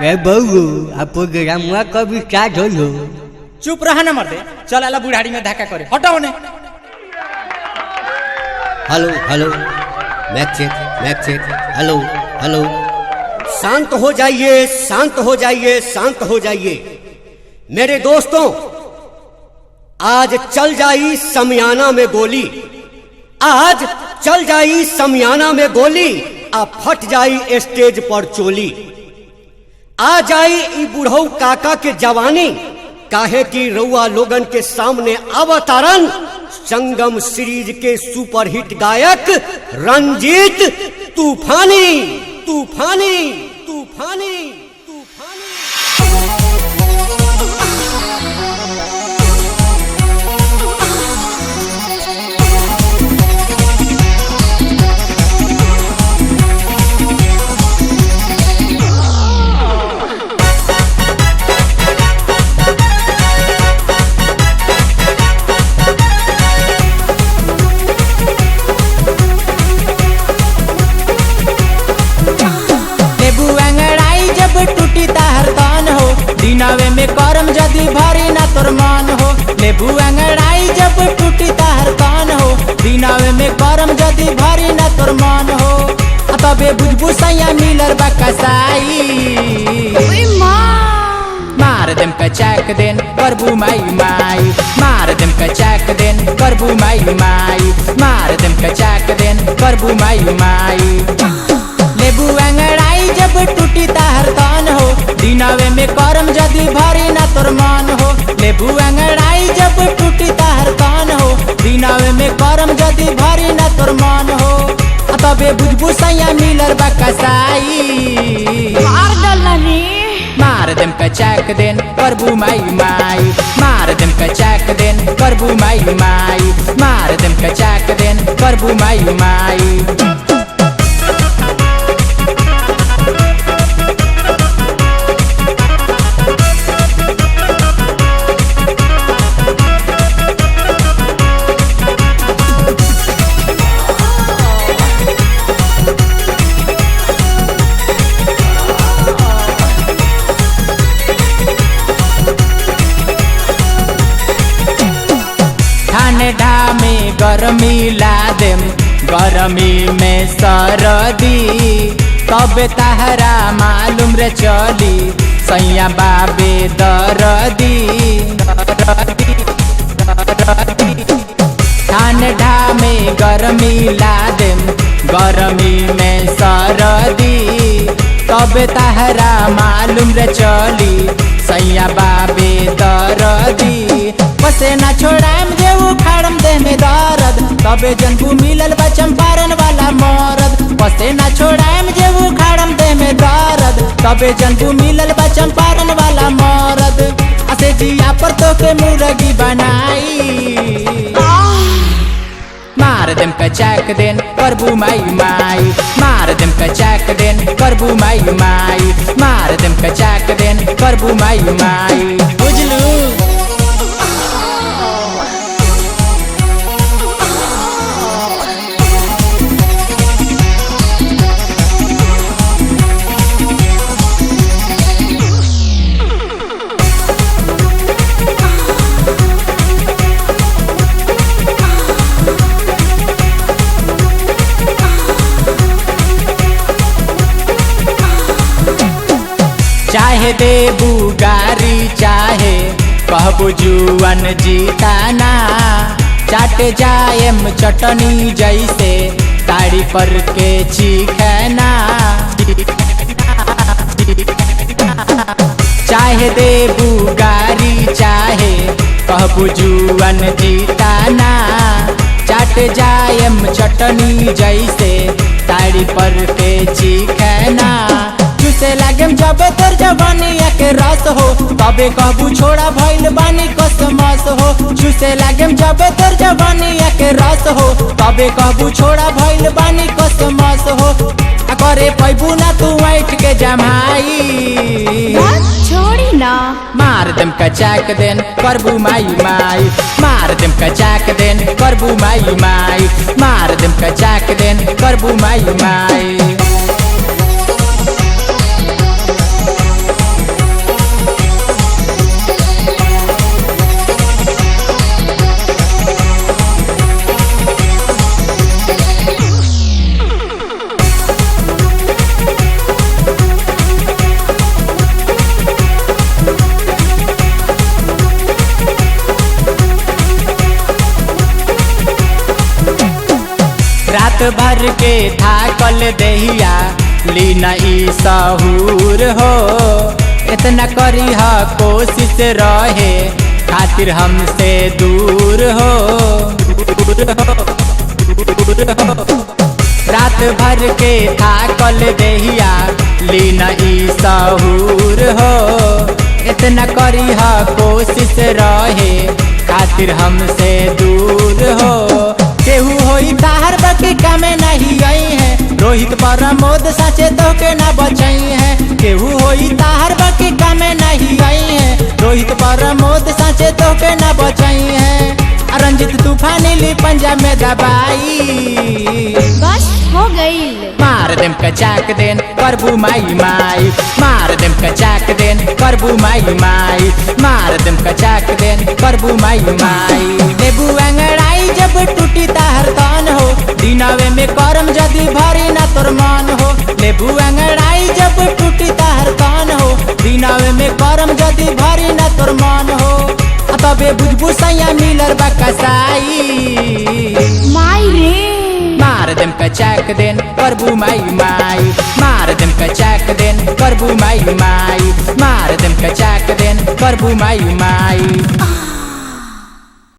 ए बहू आप प्रोग्राम कभी स्टार्ट हो लो। चुप रहा ना मर्दे, चल आला बुढ़ाड़ी में धक्का करे, हटाओ ने। हेलो हेलो मैक चेक हेलो हेलो। शांत हो जाइए, शांत हो जाइए, शांत हो जाइए मेरे दोस्तों। आज चल जाई समियाना में गोली, आज चल जाई समियाना में गोली, आ फट जाई स्टेज पर चोली। आ जाई ई बुढ़ऊ काका के जवानी, काहे की रउआ लोगन के सामने अवतरण संगम सीरीज के सुपरहिट गायक रंजीत तूफानी तूफानी तूफानी तूफानी। दिनावे में करम जदी भरी ना तोर मान हो। लेबू अंगड़ाई जब टूटी तार कान हो, दिनावे में करम जदी भरी ना तोर मान हो। तबे बुझबू सैया मिलर बा कसाई। मार देम कचाक देन करबू माई माई, मार देम कचाक देन करबू माई माई, मार देम कचाक देन करबू माई माई। लेबू अंगड़ाई जब टूटी तार कान हो, दिनावे में करम जदी भरी ना तोर मान हो। लेबू अंगड़ाई जब टूटी तार कान हो, दिनावे में करम जदी भरी ना तोर मान हो। तबे बुझबू सैया मिलर बा कसाई। मार देम कचाक देन करबू माई माई, मार देम कचाक देन करबू माई माई, मार देम कचाक देन करबू माई माई। ठंडा में गर्मी ला देम, गर्मी में सरदी, तब तहरा मालूम रे चली सैया बाबे दरदी। ठंडा में गर्मी ला देम, गर्मी में सरदी, तब तहरा मालूम रे चली सैया बाबे दरदी। बसे ना छोड़ाम जे उखाड़म देह में दर्द, तबे जनबू मिलल बा चंपारण वाला मरद। बसे ना छोड़ाम जे उखाड़म देह में दर्द, तबे जनबू मिलल बा चंपारण वाला मरद। असे जिया पर तो के मुर्गी बनाई। मार देम कचाक देन करबू माई माई, मार देम कचाक देन करबू माई माई, मार देम कचाक देन करबू माई माई। बुझलू चाहे देबू गारी चाहे कहबू जुअन जीताना, चाटे जाएम चटनी जैसे ताड़ी पर के चीखना। चाहे देबू गारी चाहे कहबू जुअन जीताना, चाट जाएम चटनी जैसे ताड़ी पर के चीखना। चूसे लागेम जब तोर जवानिया के रस हो, तबे कहबू छोड़ा भइल बानी कसमस हो। चूसे लागेम जब तोर जवानिया के रस हो, तबे कहबू छोड़ा भइल बानी कसमस हो। करे पैबू ना तू बैठ के जमाई। छोड़ी ना मार देम कचाक देन करबू माई माई, मार देम कचाक देन करबू माई माई, मार देम कचाक देन करबू माई माई। रात भर के थाकल देहिया लीना ई सहूर हो इतना करी हा कोशिश रहे खातिर हमसे दूर हो रात भर के थाकल देहिया लीना ई सहूर हो इतना करी हा कोशिश रहे खातिर हमसे दूर हो केहू होई ताहर बकी कमे नहीं गई है रोहित प्रमोद साचे तो के ना बचाई है केहू होई ताहर बकी कमे नहीं गई है रोहित प्रमोद साचे तो के ना बचाई है रंजित तूफानी ली पंजाब में दबाई बस हो गई मार देम कचाक देन प्रभु माई माई मार देम कचाक देन प्रभु माई माई मार देम कचाक देन प्रभु माई माई लेबू अंगड़ाई जब टूटी ताहर तान हो दिनावे में करम जदी भरी ना तोर मान हो लेबू अंगड़ाई जब टूटी ताहर तान हो दिनावे में करम जदी भरी ना तोर मान हो तबे बुझबू सैया मिलर बा कसाई माई रे मार देम कचाक देन प्रभु माई माई मार देम कचाक देन प्रभु माई माई मार देम कचाक देन प्रभु माई माई